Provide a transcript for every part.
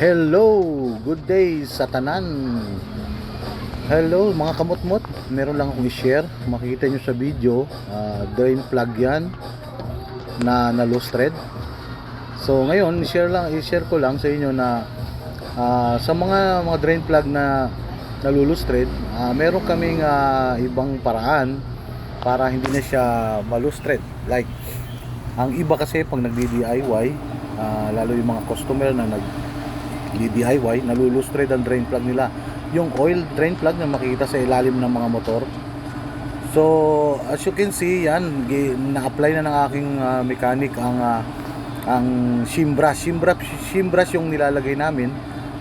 Hello, good day sa tanan. Hello mga kamot-mot, meron lang akong i-share. Makikita nyo sa video, drain plug yan na loose thread. So ngayon, i-share ko lang sa inyo na sa mga drain plug na loose thread, meron kaming ibang paraan para hindi na siya ma-loose thread. Like, ang iba kasi pag nagdi-DIY, lalo yung mga customer na nag-DIY, nalulose thread ang drain plug nila, yung oil drain plug na makikita sa ilalim ng mga motor. So as you can see, yan na-apply na ng aking mechanic ang shim brush yung nilalagay namin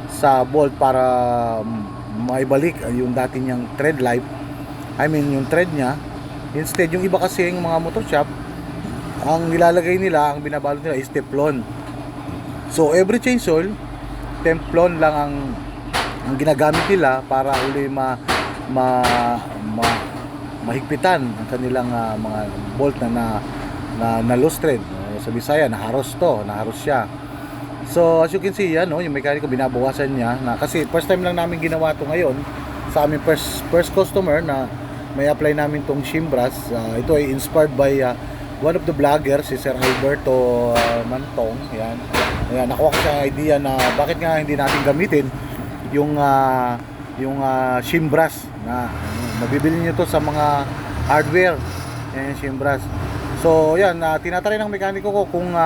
sa bolt para maibalik yung dati niyang thread life, yung thread niya. Instead, yung iba kasi yung mga motor shop, ang nilalagay nila, ang binabalot nila is Teflon. So every change oil, Teflon lang ang ginagamit nila para uli mahigpitan ang kanilang mga bolt na loose thread. Sa Bisaya, naharos siya. So as you can see, yan, yung mekaniko binabawasan niya na, kasi first time lang namin ginawa to ngayon sa aming first customer na may apply namin tong shim brush. Ito ay inspired by one of the vloggers, si Sir Alberto Mantong. Yan, nakuha ko sa idea na bakit nga hindi natin gamitin yung shim brush na mabibili nyo to sa mga hardware. Yan yung shim brush. So yan, tinatry ng mekaniko ko kung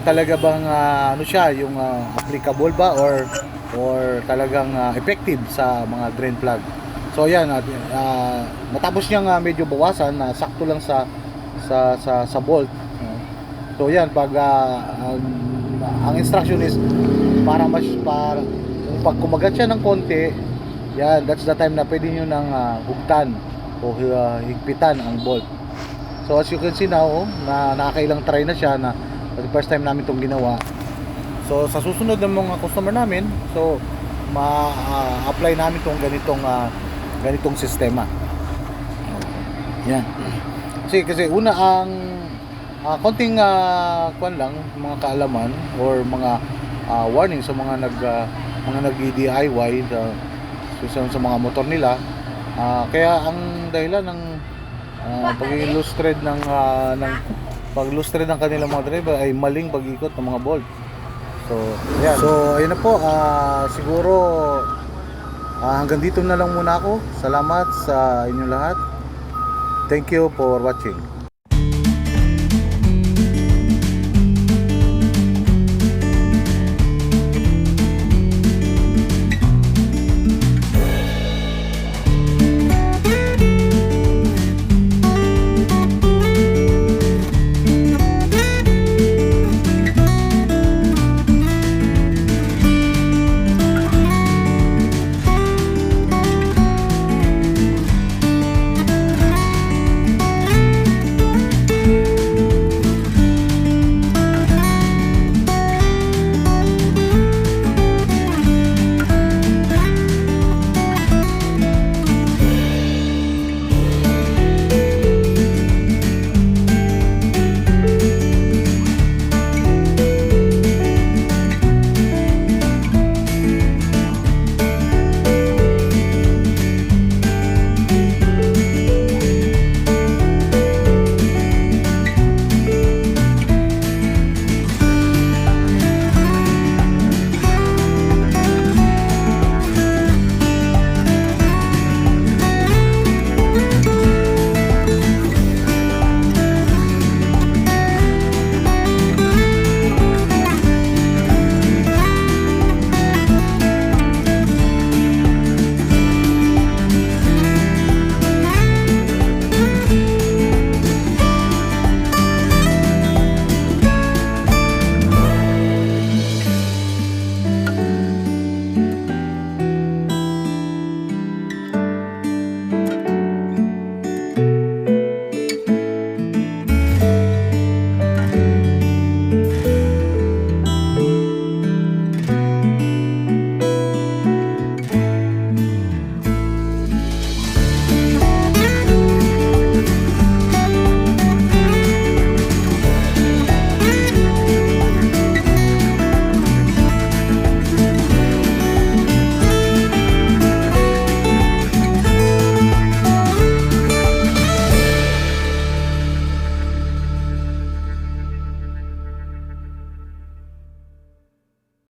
talaga bang ano siya, yung applicable ba or talagang effective sa mga drain plug. So yan, matapos niyang medyo bawasan, sakto lang sa bolt. So yan, pag ang instruction is para pag kumagat siya ng konti, yan, that's the time na pwede nyo nang hugtan o higpitan ang bolt. So as you can see now, na nakakailang try na siya, na first time namin itong ginawa. So sa susunod ng mga customer namin, so ma-apply namin itong ganitong sistema. Yan. Kasi una ang konting kwan lang, mga kaalaman or mga warning sa mga nag-DIY sa mga motor nila. Kaya ang dahilan ng pag-loose thread ng kanilang mga driver ay maling pag-ikot ng mga bolt. So, ayan. So, ayun na po. Siguro hanggang dito na lang muna ako. Salamat sa inyong lahat. Thank you for watching.